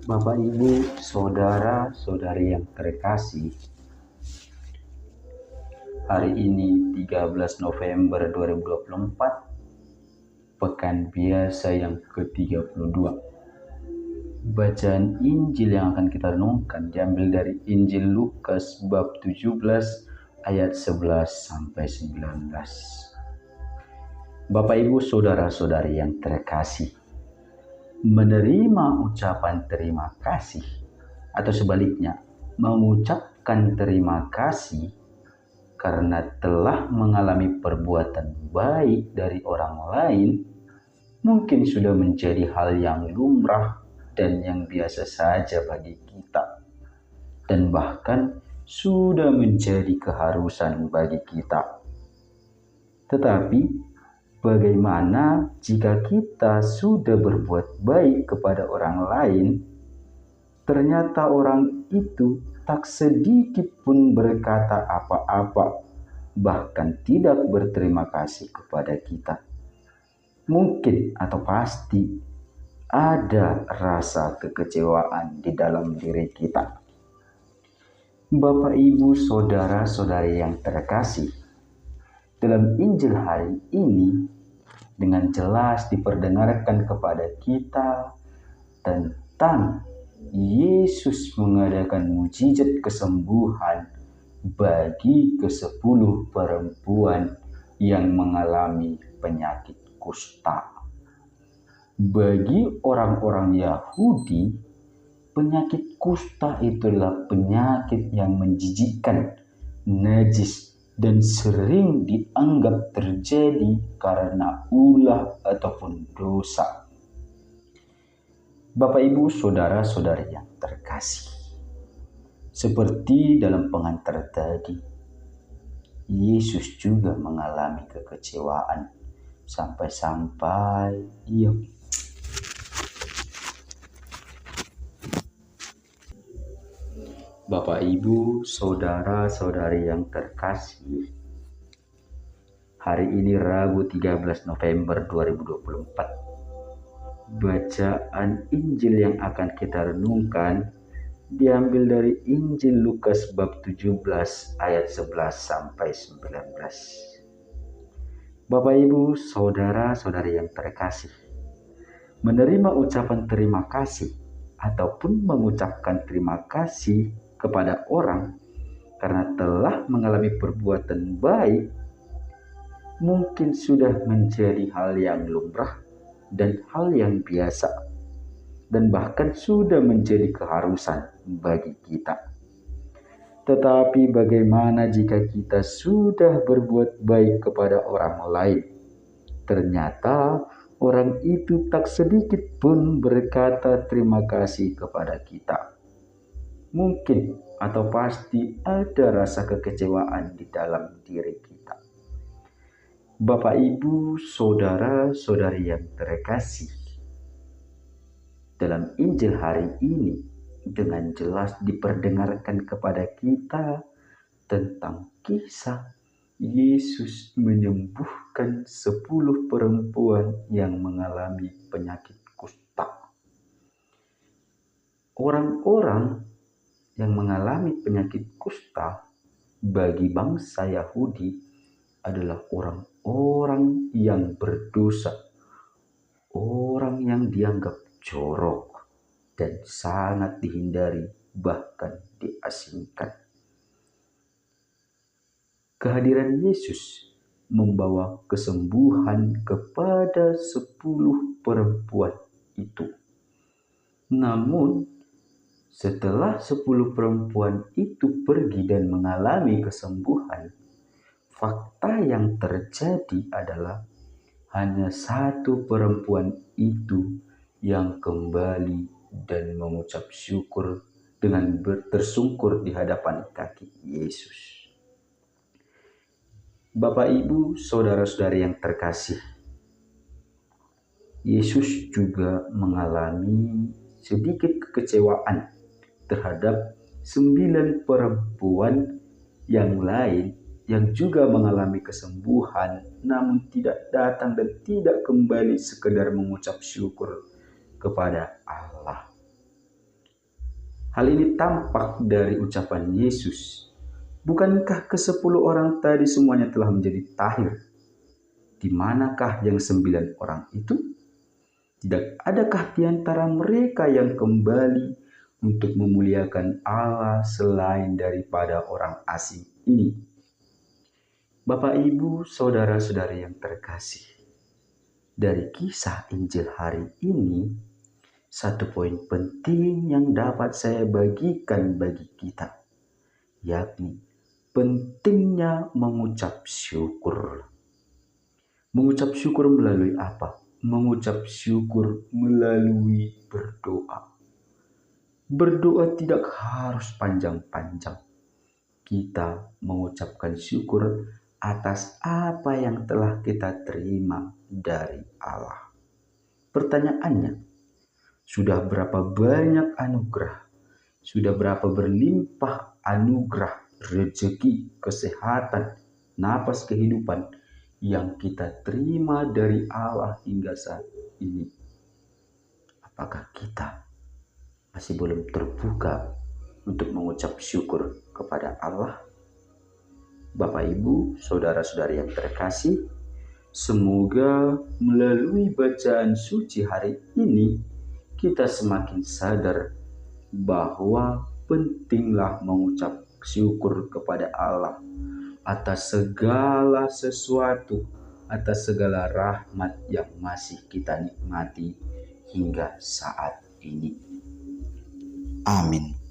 Bapak, Ibu, Saudara-saudari yang terkasih, hari ini 13 November 2024, Pekan Biasa yang ke-32. Bacaan Injil yang akan kita renungkan diambil dari Injil Lukas bab 17 ayat 11-19. Bapak, Ibu, Saudara-saudari yang terkasih, menerima ucapan terima kasih atau sebaliknya mengucapkan terima kasih karena telah mengalami perbuatan baik dari orang lain mungkin sudah menjadi hal yang lumrah dan yang biasa saja bagi kita, dan bahkan sudah menjadi keharusan bagi kita. Tetapi bagaimana jika kita sudah berbuat baik kepada orang lain, ternyata orang itu tak sedikit pun berkata apa-apa, bahkan tidak berterima kasih kepada kita? Mungkin atau pasti ada rasa kekecewaan di dalam diri kita. Bapak, Ibu, Saudara-saudari yang terkasih, dalam Injil hari ini dengan jelas diperdengarkan kepada kita tentang Yesus mengadakan mukjizat kesembuhan bagi ke-10 perempuan yang mengalami penyakit kusta. Bagi orang-orang Yahudi, penyakit kusta itulah penyakit yang menjijikkan, najis, dan sering dianggap terjadi karena ulah ataupun dosa. Bapak, Ibu, Saudara-saudari yang terkasih, seperti dalam pengantar tadi, Yesus juga mengalami kekecewaan sampai-sampai ia Bapak, Ibu, Saudara-saudari yang terkasih, hari ini Rabu 13 November 2024. Bacaan Injil yang akan kita renungkan diambil dari Injil Lukas bab 17 ayat 11-19. Bapak, Ibu, Saudara-saudari yang terkasih, menerima ucapan terima kasih ataupun mengucapkan terima kasih kepada orang karena telah mengalami perbuatan baik mungkin sudah menjadi hal yang lumrah dan hal yang biasa, dan bahkan sudah menjadi keharusan bagi kita. Tetapi bagaimana jika kita sudah berbuat baik kepada orang lain, ternyata orang itu tak sedikit pun berkata terima kasih kepada kita? Mungkin atau pasti ada rasa kekecewaan di dalam diri kita. Bapak, Ibu, Saudara-saudari yang terkasih, dalam Injil hari ini dengan jelas diperdengarkan kepada kita tentang kisah Yesus menyembuhkan 10 perempuan yang mengalami penyakit kusta. Orang-orang yang mengalami penyakit kusta bagi bangsa Yahudi adalah orang-orang yang berdosa, orang yang dianggap jorok dan sangat dihindari, bahkan diasingkan. Kehadiran Yesus membawa kesembuhan kepada 10 perempuan itu. Namun setelah 10 perempuan itu pergi dan mengalami kesembuhan, fakta yang terjadi adalah hanya 1 perempuan itu yang kembali dan mengucap syukur dengan tersungkur di hadapan kaki Yesus. Bapak, Ibu, Saudara-saudari yang terkasih, Yesus juga mengalami sedikit kekecewaan terhadap 9 perempuan yang lain yang juga mengalami kesembuhan namun tidak datang dan tidak kembali sekedar mengucap syukur kepada Allah. Hal ini tampak dari ucapan Yesus. Bukankah ke-10 orang tadi semuanya telah menjadi tahir? Di manakah yang 9 orang itu? Tidak adakah di antara mereka yang kembali untuk memuliakan Allah selain daripada orang asing ini? Bapak, Ibu, saudara-saudari yang terkasih, dari kisah Injil hari ini, satu poin penting yang dapat saya bagikan bagi kita, yakni pentingnya mengucap syukur. Mengucap syukur melalui apa? Mengucap syukur melalui berdoa. Berdoa tidak harus panjang-panjang. Kita mengucapkan syukur atas apa yang telah kita terima dari Allah. Pertanyaannya, sudah berapa banyak anugerah? Sudah berapa berlimpah anugerah, rezeki, kesehatan, napas kehidupan yang kita terima dari Allah hingga saat ini? Apakah kita masih belum terbuka untuk mengucap syukur kepada Allah? Bapak, Ibu, saudara-saudari yang terkasih, semoga melalui bacaan suci hari ini kita semakin sadar bahwa pentinglah mengucap syukur kepada Allah atas segala sesuatu, atas segala rahmat yang masih kita nikmati hingga saat ini. Amin.